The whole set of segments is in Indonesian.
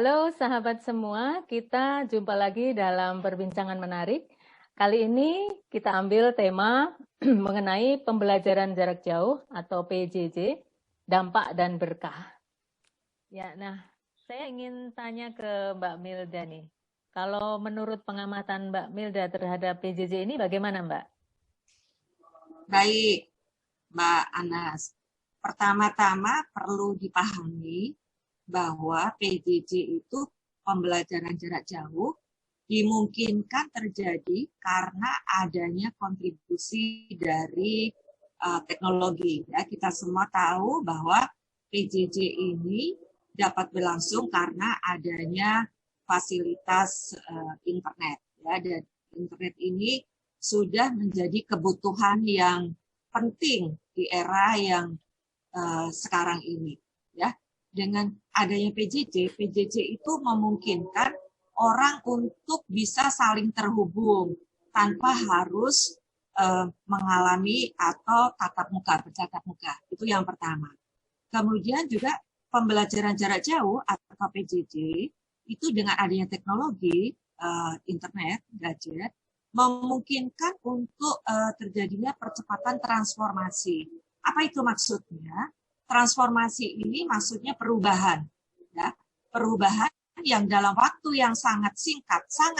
Halo sahabat semua, kita jumpa lagi dalam perbincangan menarik. Kali ini kita ambil tema mengenai pembelajaran jarak jauh atau PJJ, dampak dan berkah. Ya, nah, saya ingin tanya ke Mbak Milda nih. Kalau menurut pengamatan Mbak Milda terhadap PJJ ini bagaimana, Mbak? Baik, Mbak Anas. Pertama-tama perlu dipahami bahwa PJJ itu pembelajaran jarak jauh dimungkinkan terjadi karena adanya kontribusi dari teknologi. Ya, kita semua tahu bahwa PJJ ini dapat berlangsung karena adanya fasilitas internet. Ya, dan internet ini sudah menjadi kebutuhan yang penting di era yang sekarang ini. Ya, dengan adanya PJJ itu memungkinkan orang untuk bisa saling terhubung tanpa harus mengalami atau tatap muka, bertatap muka. Itu yang pertama. Kemudian juga pembelajaran jarak jauh atau PJJ itu dengan adanya teknologi internet, gadget, memungkinkan untuk terjadinya percepatan transformasi. Apa itu maksudnya? Transformasi ini maksudnya perubahan, ya, perubahan yang dalam waktu yang sangat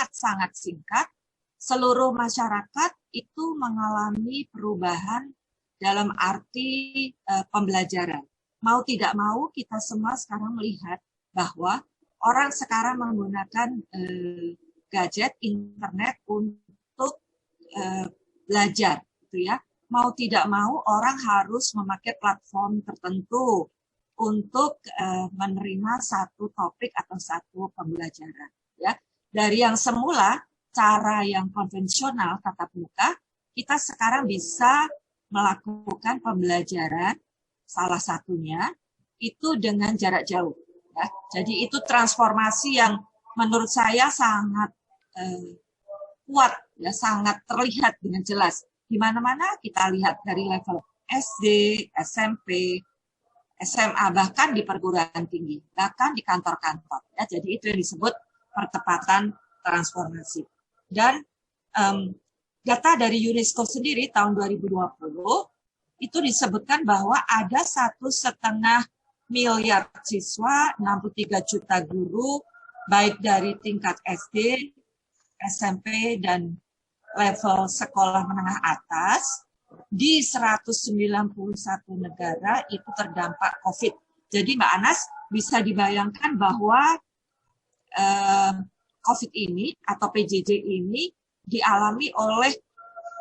sangat singkat, seluruh masyarakat itu mengalami perubahan dalam arti pembelajaran. Mau tidak mau kita semua sekarang melihat bahwa orang sekarang menggunakan gadget, internet untuk belajar, gitu ya. Mau tidak mau orang harus memakai platform tertentu untuk menerima satu topik atau satu pembelajaran. Ya, dari yang semula cara yang konvensional tatap muka, kita sekarang bisa melakukan pembelajaran salah satunya itu dengan jarak jauh. Ya, jadi itu transformasi yang menurut saya sangat kuat, ya, sangat terlihat dengan jelas. Di mana-mana kita lihat dari level SD, SMP, SMA, bahkan di perguruan tinggi, bahkan di kantor-kantor. Ya, jadi itu yang disebut percepatan transformasi. Dan data dari UNESCO sendiri tahun 2020 itu disebutkan bahwa ada 1,5 miliar siswa, 63 juta guru, baik dari tingkat SD, SMP, dan level sekolah menengah atas di 191 negara itu terdampak COVID. Jadi Mbak Anas bisa dibayangkan bahwa COVID ini atau PJJ ini dialami oleh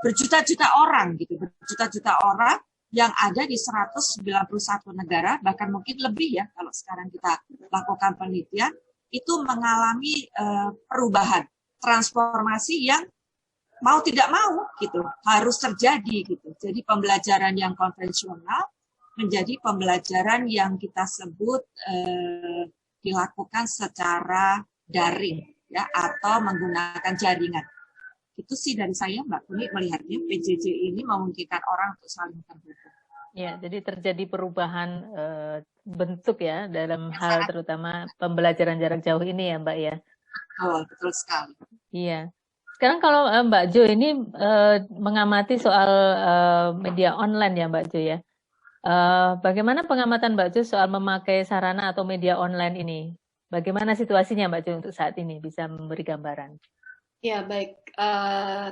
berjuta-juta orang gitu, berjuta-juta orang yang ada di 191 negara, bahkan mungkin lebih ya kalau sekarang kita lakukan penelitian, itu mengalami perubahan, transformasi yang mau tidak mau gitu harus terjadi gitu. Jadi pembelajaran yang konvensional menjadi pembelajaran yang kita sebut dilakukan secara daring ya atau menggunakan jaringan. Itu sih dari saya Mbak Kuni melihatnya PJJ ini memungkinkan orang untuk saling terhubung. Ya, jadi terjadi perubahan bentuk ya dalam hal terutama pembelajaran jarak jauh ini ya Mbak ya. Betul sekali. Iya. Sekarang kalau Mbak Jo ini mengamati soal media online ya Mbak Jo ya. Bagaimana pengamatan Mbak Jo soal memakai sarana atau media online ini? Bagaimana situasinya Mbak Jo untuk saat ini? Bisa memberi gambaran? Ya, baik.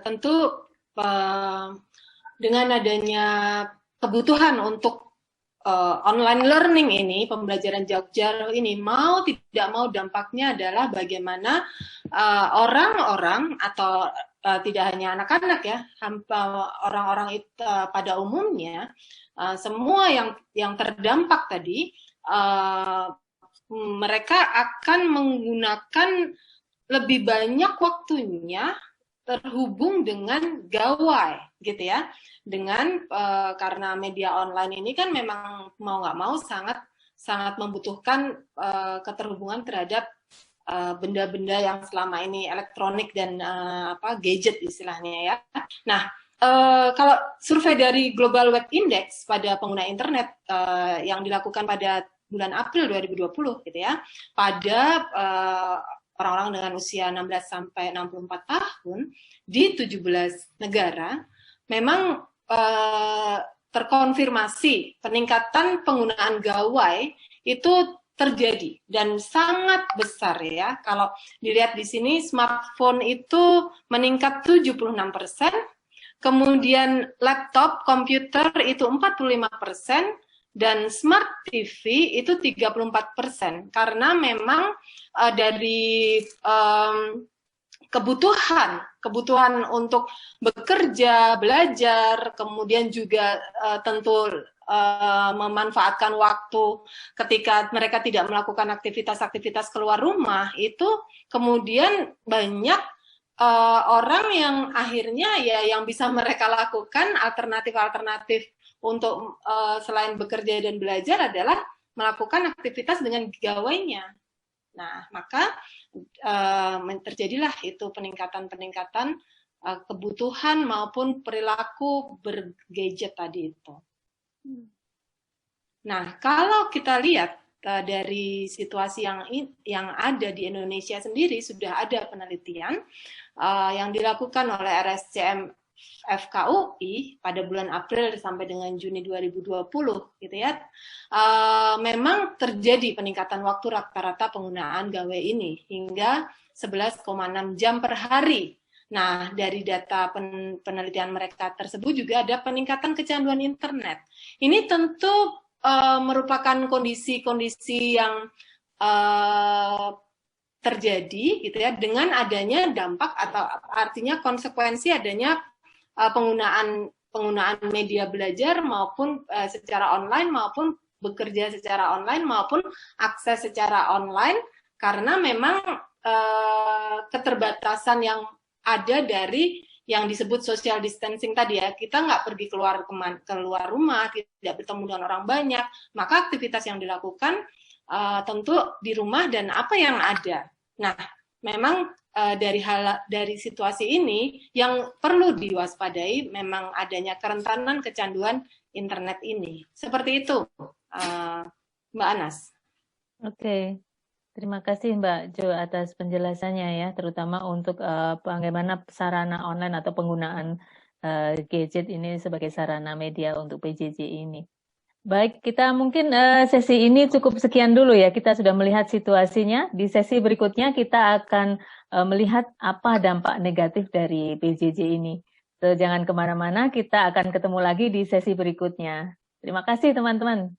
Tentu dengan adanya kebutuhan untuk online learning ini, pembelajaran jarak jauh ini, mau tidak mau dampaknya adalah bagaimana orang-orang atau tidak hanya anak-anak ya, orang-orang pada umumnya, semua yang terdampak tadi, mereka akan menggunakan lebih banyak waktunya terhubung dengan gawai, gitu ya. Dengan karena media online ini kan memang mau nggak mau sangat membutuhkan keterhubungan terhadap benda-benda yang selama ini elektronik dan gadget istilahnya ya. Nah, kalau survei dari Global Web Index pada pengguna internet yang dilakukan pada bulan April 2020 gitu ya, pada orang-orang dengan usia 16 sampai 64 tahun di 17 negara memang terkonfirmasi peningkatan penggunaan gawai itu terjadi dan sangat besar ya. Kalau dilihat di sini smartphone itu meningkat 76%, kemudian laptop, komputer itu 45%, dan smart TV itu 34%. Karena memang dari kebutuhan untuk bekerja, belajar, kemudian juga tentu memanfaatkan waktu ketika mereka tidak melakukan aktivitas-aktivitas keluar rumah, itu kemudian banyak orang yang akhirnya ya yang bisa mereka lakukan alternatif-alternatif untuk selain bekerja dan belajar adalah melakukan aktivitas dengan gawainya. Nah, maka terjadilah itu peningkatan kebutuhan maupun perilaku bergadget tadi itu. Nah, kalau kita lihat dari situasi yang ada di Indonesia sendiri, sudah ada penelitian yang dilakukan oleh RSCM FKUI pada bulan April sampai dengan Juni 2020 gitu ya. Memang terjadi peningkatan waktu rata-rata penggunaan gawai ini hingga 11,6 jam per hari. Nah, dari data penelitian mereka tersebut juga ada peningkatan kecanduan internet. Ini tentu merupakan kondisi-kondisi yang terjadi gitu ya, dengan adanya dampak atau artinya konsekuensi adanya penggunaan media belajar maupun secara online maupun bekerja secara online maupun akses secara online, karena memang keterbatasan yang ada dari yang disebut social distancing tadi ya, kita nggak pergi keluar rumah, tidak bertemu dengan orang banyak, maka aktivitas yang dilakukan tentu di rumah dan apa yang ada. Nah, memang dari situasi ini yang perlu diwaspadai memang adanya kerentanan kecanduan internet ini. Seperti itu, Mbak Anas. Oke. Terima kasih Mbak Jo atas penjelasannya ya, terutama untuk bagaimana sarana online atau penggunaan gadget ini sebagai sarana media untuk PJJ ini. Baik, kita mungkin sesi ini cukup sekian dulu ya, kita sudah melihat situasinya. Di sesi berikutnya kita akan melihat apa dampak negatif dari PJJ ini. So, jangan kemana-mana, kita akan ketemu lagi di sesi berikutnya. Terima kasih teman-teman.